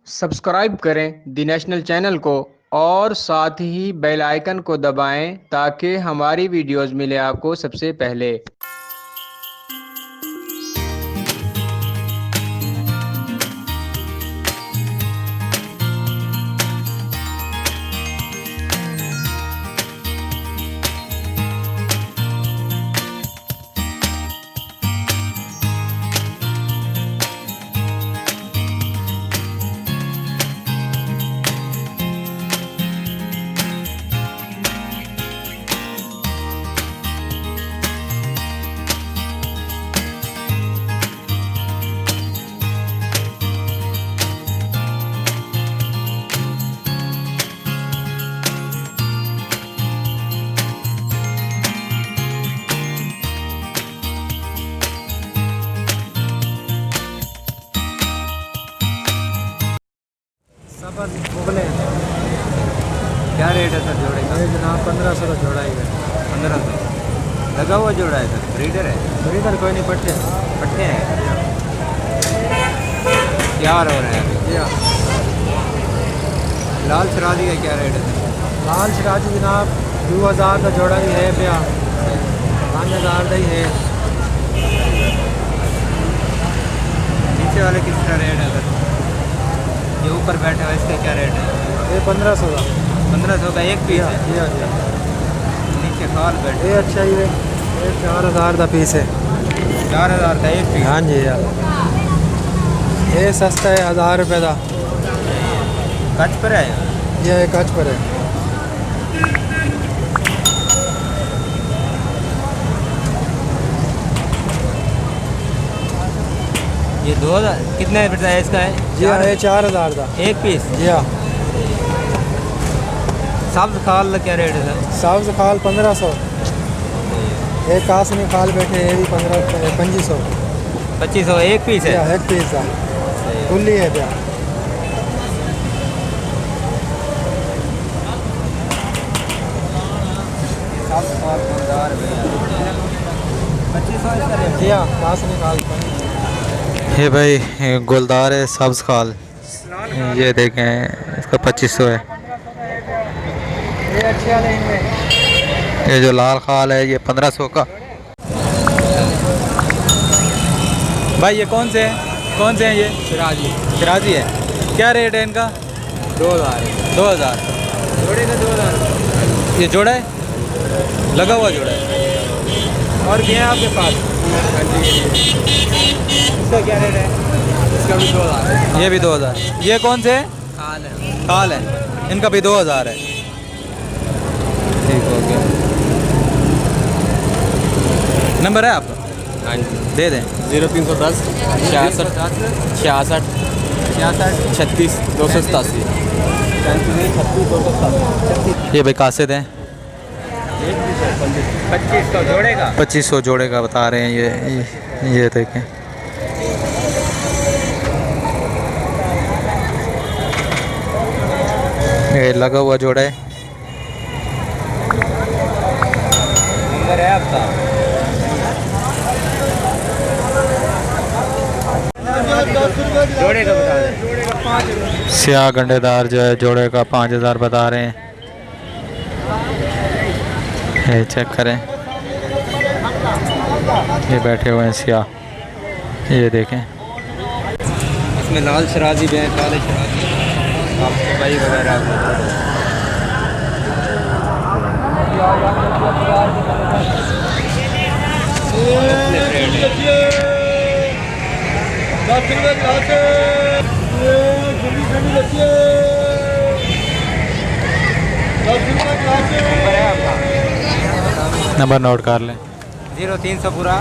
Subscribe करें दी national channel को और साथ ही बेल आइकन को दबाएं ताकि हमारी वीडियोस मिले आपको सबसे पहले। मुगले क्या रेट है सर जोड़े का? ये जनाब 1500 का जोड़ा ही है। 1500 लगा हुआ जोड़ा है सर, ब्रीडर है? ब्रीडर कोई नहीं, पट्टे पट्टे हैं तैयार हो रहे हैं अभी। या लाल शराजी का क्या रेट है सर? लाल शराजी जनाब 2000 का जोड़ा ही है, भैया 5000 का ही है। नीचे वाले किस तरह रेट है सर? ये ऊपर बैठे हुआ इसका क्या रेट है? ये 1500 का। 1500 का एक पीस है। या नीचे खाल बैठे, ये अच्छा ही है, ये 4000 का पीस है। 4000 का एक पीस। हाँ जी यार, ये सस्ता है 1000 रुपये का। कच पर है ये कच पर है। ये 2000 कितने रुपये है इसका है? जी हाँ, ये 4000 का एक पीस। जी हाँ। सब्ज खाल क्या रेट है सर? सब्ज खाल 1500। एक कासनी खाल बैठे, ये भी 2500। 2500 एक पीस है। या एक पीस का खुली है भैया। सब्ज खाल 2500 इसका रेट। जी हाँ, कासनी खाल। ये भाई गुलदार है सब्ज खाल, ये देखें इसका 2500 है। ये अच्छे वाले इनमें। ये जो लाल खाल है ये 1500 का। भाई ये कौन से हैं ये? शराजी है। क्या रेट है इनका? 2000 जोड़े का 2000। ये जोड़ा है, लगा हुआ जोड़ा है। और भी है आपके पास? इसका क्या रेट है? इसका भी 2000। ये भी 2000। ये कौन से हैं? खाल है, इनका भी 2000 है। ठीक हो गया। नंबर है आपका? हाँ जी, दे दें। 0310 66 66 36 287। ये भाई कासिद हैं, 2500 जोड़े का। 2500 जोड़े का बता रहे हैं। ये देखें, ये लगा हुआ जोड़ा है। नंबर है आपका? जोड़े का बता दें। स्याह गंडेदार जो है जोड़े का 5000 बता रहे हैं। ये चेक करें, ये बैठे हुए हैं स्याह, ये देखें। इसमें लाल शराजी भी है, काले शराजी, आपको भाई वगैरह। नंबर नोट कर लें। 0300 पूरा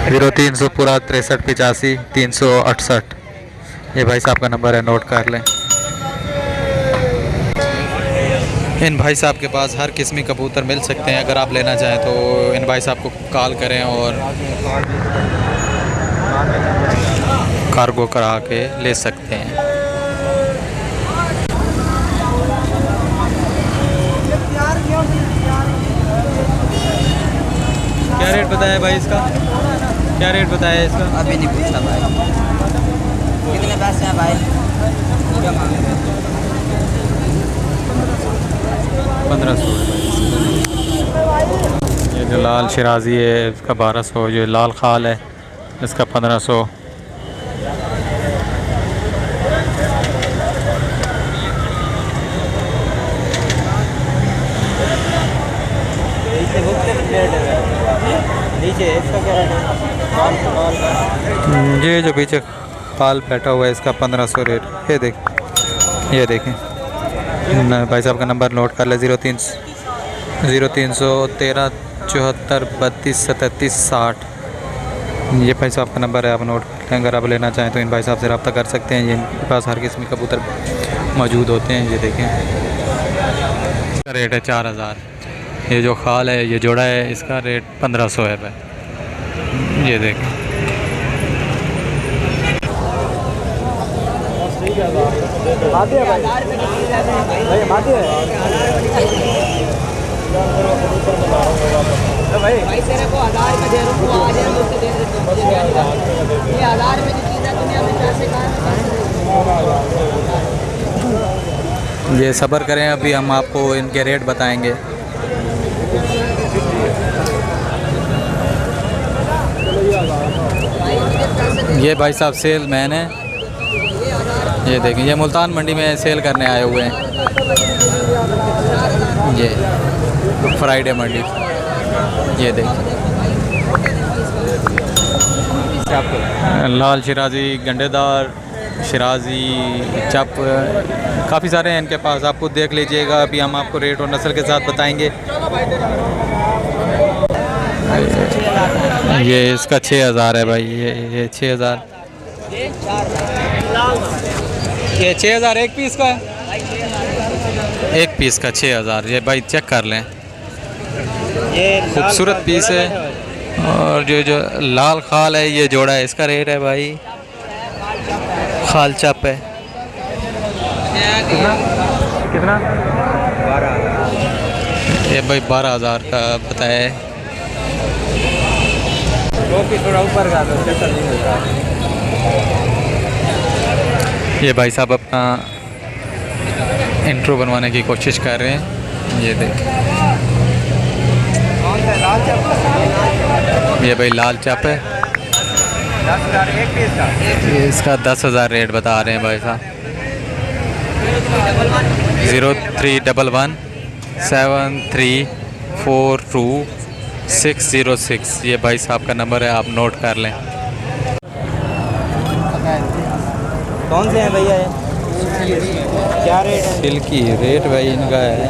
0300 पूरा 63 85 368। ये भाई साहब का नंबर है, नोट कर लें। इन भाई साहब के पास हर किस्म के कबूतर मिल सकते हैं। अगर आप लेना चाहें तो इन भाई साहब को कॉल करें और कार्गो करा के ले सकते हैं। क्या रेट बताया भाई इसका? क्या रेट बताया इसका? अभी नहीं पूछा भाई, कितने पैसे हैं भाई? 1500। ये जो लाल शिराजी है इसका 1200, जो लाल खाल है इसका 1500। नीचे इसका क्या रेट है? ये जो पीछे खाल बैठा हुआ है इसका 1500 रेट। ये देखें भाई साहब का नंबर नोट कर ले, 0313 74 32 37 60। ये भाई साहब का नंबर है, आप नोट कर लें। अगर आप लेना चाहें तो इन भाई साहब से रब्ता कर सकते हैं। इनके पास हर किस्म के कबूतर मौजूद होते हैं। ये देखें इसका रेट है 4000। ये जो खाल है ये जोड़ा है, इसका रेट 1500 है भाई। ये देखें भाई तेरे को 1000 में दे रहा हूँ, आ जाए तो उससे दे देता हूँ। ये 1000 में जो चीज़ है दुनिया में पैसे कहाँ है? ये सब्र करें, अभी हम आपको इनके रेट बताएंगे। ये भाई साहब सेल मैन है। ये देखें, ये मुल्तान मंडी में सेल करने आए हुए हैं। ये फ्राइडे मंडी। ये देखें लाल शिराजी, गंडेदार शिराजी, चप काफ़ी सारे हैं इनके पास। आपको देख लीजिएगा, अभी हम आपको रेट और नस्ल के साथ बताएंगे। ये इसका 6000 है भाई। ये 6000। ये 6000 एक पीस का है। एक पीस का 6000। ये भाई चेक कर लें, खूबसूरत पीस है। और जो लाल खाल है ये जोड़ा है, इसका रेट है भाई, खाल चप है कितना 12,000। ये भाई 12,000 का बताया है। थोड़ा ऊपर का तो ये भाई साहब अपना इंट्रो बनवाने की कोशिश कर रहे हैं। ये देख, ये भाई लाल चप है। 10,000 एक पीस का। ये इसका 10,000 रेट बता रहे हैं भाई साहब। 0311 7342 606। ये भाई साहब का नंबर है, आप नोट कर लें। कौन से हैं भैया ये? क्या रेट है? सिल्की रेट भाई इनका है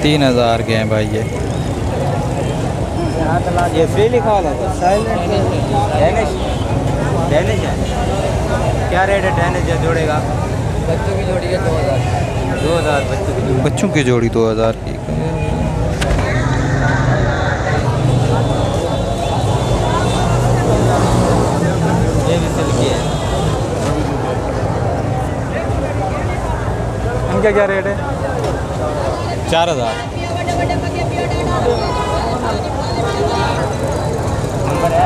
3000 के हैं भाई। ये फ्री लिखा वाला था साइलेंट डैनिश। डैनिश है, क्या रेट है डैनिश है जोड़ेगा? बच्चों की जोड़ी है 2000 बच्चों की जोड़ी 2000 की। ये भी सिल्की है। इनका क्या रेट है? 4000। नंबर है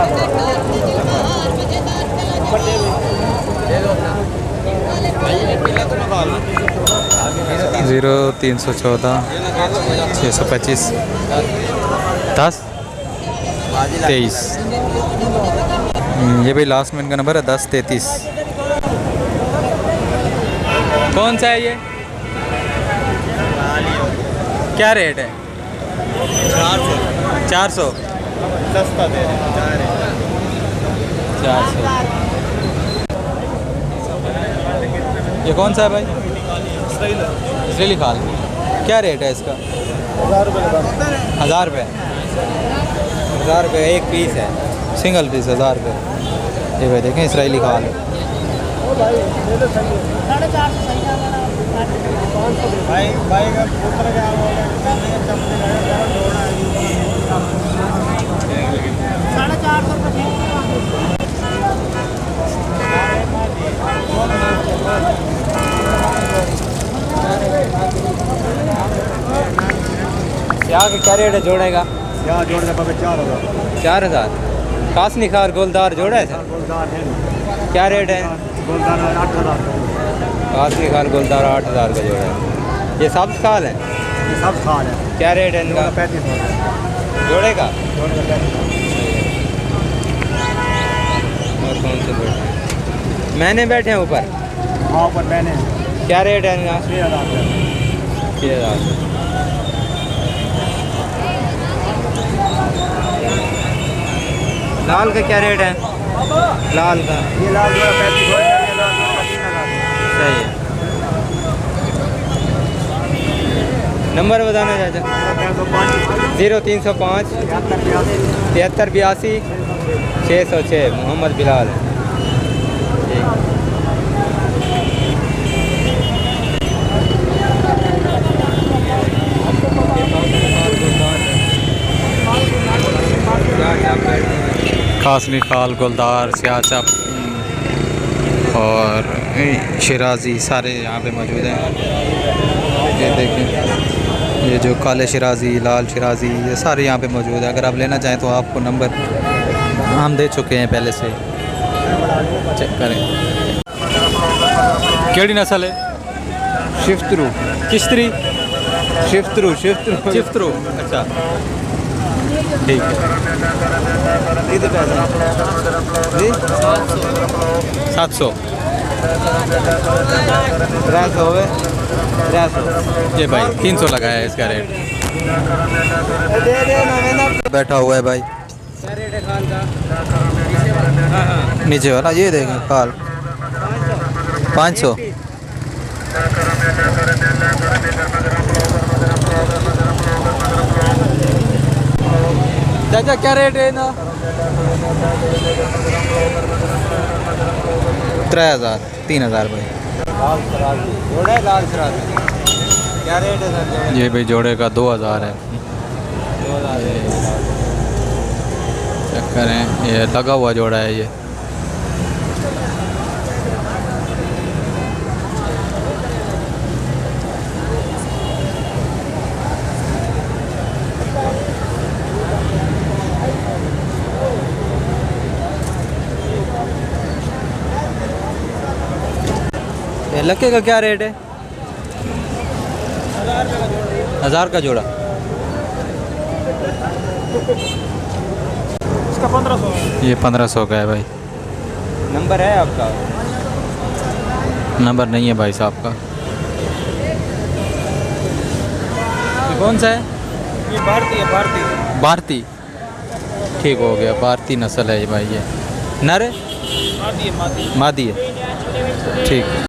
0314 625 10 23। ये भाई लास्ट में इनका नंबर है 1033। कौन सा है ये? क्या रेट है? 400। सस्ता दे रहे हैं 400। ये कौन सा है भाई? इसराइली खाल। क्या रेट है इसका? 1000 रुपये। 1000 रुपये। 1000 रुपये एक पीस है। सिंगल पीस 1000 रुपये। ये भाई देखें इसराइली खाल। भाई भाई का पुत्र क्या यहाँ के क्या रेट है जोड़ेगा? यहाँ जोड़ का 4000। 4000। कासनी खार गोलदार जोड़ा है सर? गोलदार है। क्या रेट है? गोलदार 8000। कासमी खाल गोलदार 8,000 का जोड़ा है। ये सब खाल है, ये सब खाल है। क्या रेट है इनका? 3500 जोड़े का। जोड़े का 3500। और कौन से बैठे? मैंने बैठे हैं ऊपर। हाँ ऊपर मैंने क्या रेट है इनका? 6,000। 6,000। लाल का क्या रेट है? लाल का ये लाल जोड़ा 3500 है, ये लाल जोड़ा 3,000। सही है। नंबर बताना चाचा। 0305 7382 606। मोहम्मद बिलाल है। कासमी खाल गोलदार सियाचप और शिराजी सारे यहाँ पे मौजूद हैं। ये देखें, ये जो काले शिराजी, लाल शिराजी, ये सारे यहाँ पे मौजूद है। अगर आप लेना चाहें तो आपको नंबर हम दे चुके हैं पहले से, चेक करें। केड़ी नस्ल है? शिफ्टरू। किश्तरी शिफ्टरू। चिफ्तरू। अच्छा ठीक है। कितने पैसे? जी 700। 300 है। 300। ये भाई 300 लगाया है इसका रेट। दे देना। बैठा हुआ है भाई। क्या रेट है खाल का? नीचे वाला ये देखें खाल 500। चाचा क्या रेट है ना? 3,000 3,000 भाई। लाल शराबी जोड़ा है, लाल शराबी। क्या रेट है सर जोड़े? ये भाई जोड़े का 2,000 है। 2,000 है। चेक करें, ये लगा हुआ जोड़ा है ये। लक्के का क्या रेट है? 1,000 का जोड़ा। इसका 1500 है। ये 1500 का है भाई। नंबर है आपका? नंबर नहीं है भाई साहब का। ये कौन सा है? ये भारतीय है, भारतीय। भारती। ठीक हो गया, भारती नस्ल है ये भाई। ये नर है? मादी है, मादी। मादी है। ठीक है।